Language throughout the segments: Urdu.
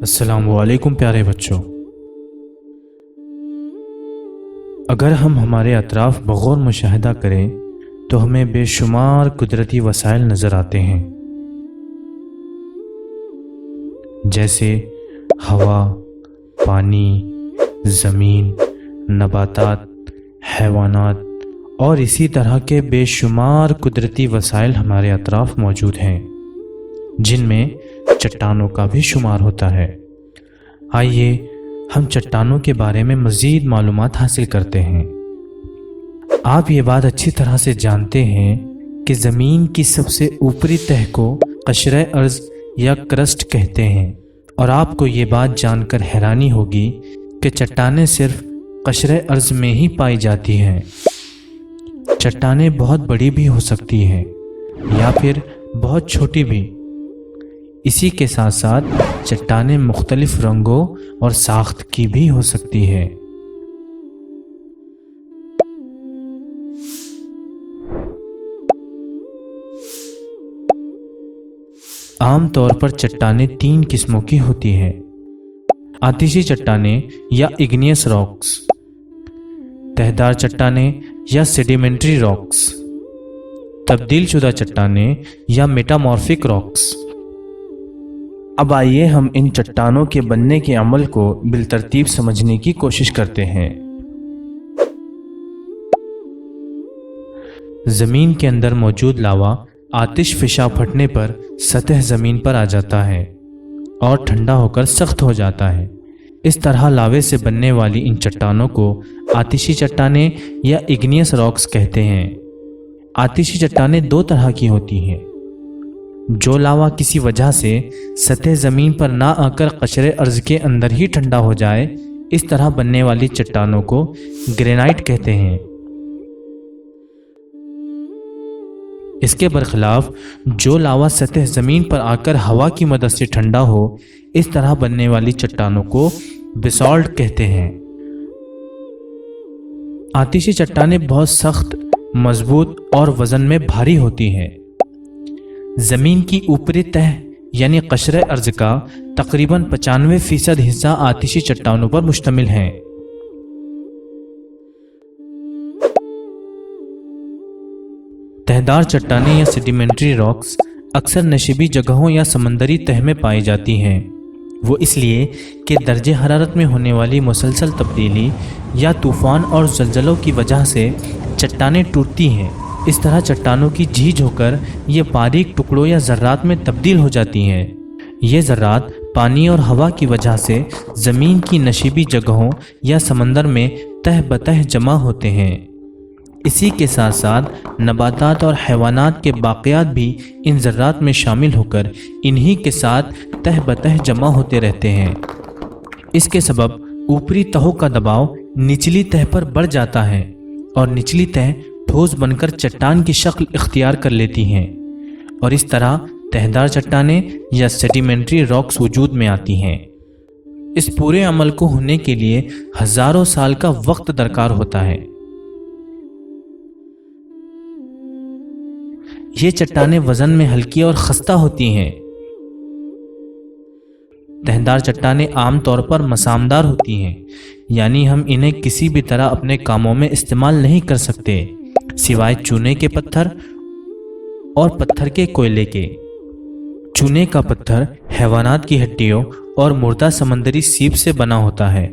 السلام علیکم پیارے بچوں، اگر ہم ہمارے اطراف بغور مشاہدہ کریں تو ہمیں بے شمار قدرتی وسائل نظر آتے ہیں، جیسے ہوا، پانی، زمین، نباتات، حیوانات اور اسی طرح کے بے شمار قدرتی وسائل ہمارے اطراف موجود ہیں، جن میں چٹانوں کا بھی شمار ہوتا ہے۔ آئیے ہم چٹانوں کے بارے میں مزید معلومات حاصل کرتے ہیں۔ آپ یہ بات اچھی طرح سے جانتے ہیں کہ زمین کی سب سے اوپری تہہ کو قشرۂ ارض یا کرسٹ کہتے ہیں، اور آپ کو یہ بات جان کر حیرانی ہوگی کہ چٹانیں صرف قشرۂ ارض میں ہی پائی جاتی ہیں۔ چٹانیں بہت بڑی بھی ہو سکتی ہیں یا پھر بہت چھوٹی بھی۔ اسی کے ساتھ ساتھ چٹانیں مختلف رنگوں اور ساخت کی بھی ہو سکتی ہے۔ عام طور پر چٹانیں 3 قسموں کی ہوتی ہیں: آتشی چٹانیں یا اگنیس راکس، تہدار چٹانیں یا سیڈیمنٹری راکس، تبدیل شدہ چٹانیں یا میٹامورفک راکس۔ اب آئیے ہم ان چٹانوں کے بننے کے عمل کو بالترتیب سمجھنے کی کوشش کرتے ہیں۔ زمین کے اندر موجود لاوا آتش فشاں پھٹنے پر سطح زمین پر آ جاتا ہے اور ٹھنڈا ہو کر سخت ہو جاتا ہے۔ اس طرح لاوے سے بننے والی ان چٹانوں کو آتشی چٹانیں یا اگنیس راکس کہتے ہیں۔ آتشی چٹانیں 2 طرح کی ہوتی ہیں: جو لاوا کسی وجہ سے سطح زمین پر نہ آ کر قشرِ ارض کے اندر ہی ٹھنڈا ہو جائے، اس طرح بننے والی چٹانوں کو گرینائٹ کہتے ہیں۔ اس کے برخلاف جو لاوا سطح زمین پر آ کر ہوا کی مدد سے ٹھنڈا ہو، اس طرح بننے والی چٹانوں کو بیسالٹ کہتے ہیں۔ آتشی چٹانیں بہت سخت، مضبوط اور وزن میں بھاری ہوتی ہیں۔ زمین کی اوپری تہہ یعنی قشرِ ارض کا تقریباً 95% حصہ آتشی چٹانوں پر مشتمل ہے۔ تہدار چٹانیں یا سیڈیمنٹری راکس اکثر نشیبی جگہوں یا سمندری تہہ میں پائی جاتی ہیں۔ وہ اس لیے کہ درجہ حرارت میں ہونے والی مسلسل تبدیلی یا طوفان اور زلزلوں کی وجہ سے چٹانیں ٹوٹتی ہیں۔ اس طرح چٹانوں کی جھیج ہو کر یہ باریک ٹکڑوں یا ذرات میں تبدیل ہو جاتی ہیں۔ یہ ذرات پانی اور ہوا کی وجہ سے زمین کی نشیبی جگہوں یا سمندر میں تہہ بتہ جمع ہوتے ہیں۔ اسی کے ساتھ ساتھ نباتات اور حیوانات کے باقیات بھی ان ذرات میں شامل ہو کر انہی کے ساتھ تہہ بتہ جمع ہوتے رہتے ہیں۔ اس کے سبب اوپری تہوں کا دباؤ نچلی تہہ پر بڑھ جاتا ہے اور نچلی تہہ ٹھوس بن کر چٹان کی شکل اختیار کر لیتی ہیں، اور اس طرح تہدار چٹانیں یا سیڈیمنٹری راکس وجود میں آتی ہیں۔ اس پورے عمل کو ہونے کے لیے ہزاروں سال کا وقت درکار ہوتا ہے۔ یہ چٹانیں وزن میں ہلکی اور خستہ ہوتی ہیں۔ تہدار چٹانیں عام طور پر مسامدار ہوتی ہیں، یعنی ہم انہیں کسی بھی طرح اپنے کاموں میں استعمال نہیں کر سکتے سوائے چونے کے پتھر اور پتھر کے کوئلے کے۔ چونے کا پتھر حیوانات کی ہڈیوں اور مردہ سمندری سیپ سے بنا ہوتا ہے۔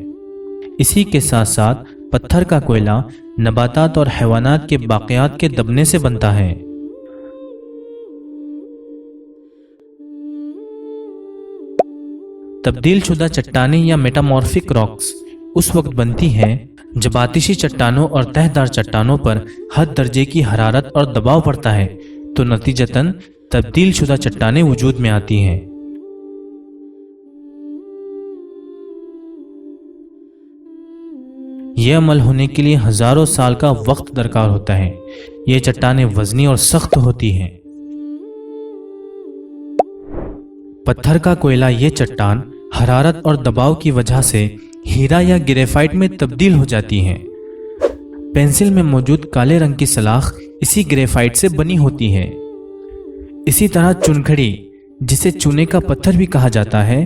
اسی کے ساتھ ساتھ پتھر کا کوئلہ نباتات اور حیوانات کے باقیات کے دبنے سے بنتا ہے۔ تبدیل شدہ چٹانیں یا میٹامورفک راکس اس وقت بنتی ہیں جب آتشی چٹانوں اور تہدار چٹانوں پر حد درجے کی حرارت اور دباؤ پڑتا ہے تو نتیجتاً تبدیل شدہ چٹانیں وجود میں آتی ہیں۔ یہ عمل ہونے کے لیے ہزاروں سال کا وقت درکار ہوتا ہے۔ یہ چٹانیں وزنی اور سخت ہوتی ہیں۔ پتھر کا کوئلہ یہ چٹان حرارت اور دباؤ کی وجہ سے ہیرا یا گریفائٹ میں تبدیل ہو جاتی ہیں۔ پینسل میں موجود کالے رنگ کی سلاخ اسی گریفائٹ سے بنی ہوتی ہے۔ اسی طرح چنکھڑی، جسے چونے کا پتھر بھی کہا جاتا ہے،